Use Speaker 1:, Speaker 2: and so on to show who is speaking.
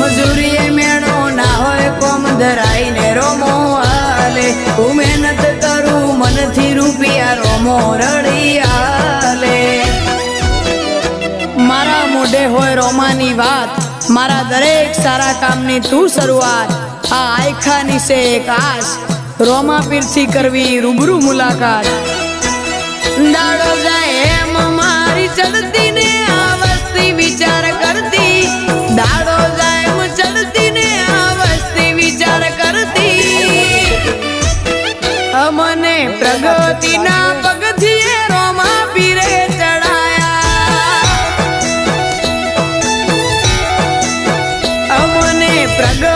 Speaker 1: મજૂરીએ મેળો ના હોય કોમ ધરાઈને રોમો હાલે હું મહેનત કરું મનથી રૂપિયા રોમો રડી હાલે મારા મોઢે હોય રોમાની વાત મારા દરેક સારા કામની તું શરૂઆત આ આયખાની છે એક આશ રોમા પીરથી કરવી રૂબરૂ મુલાકાત દાડો જાય એમ મારી ચડતી ને આ વસ્તી વિચાર કરતી દાડો જાય એમ ચડતી ને આ વસ્તી વિચાર કરતી અમને પ્રગતિના પગથિયે રોમા પીરે ચડાયા અમને પ્રગતિ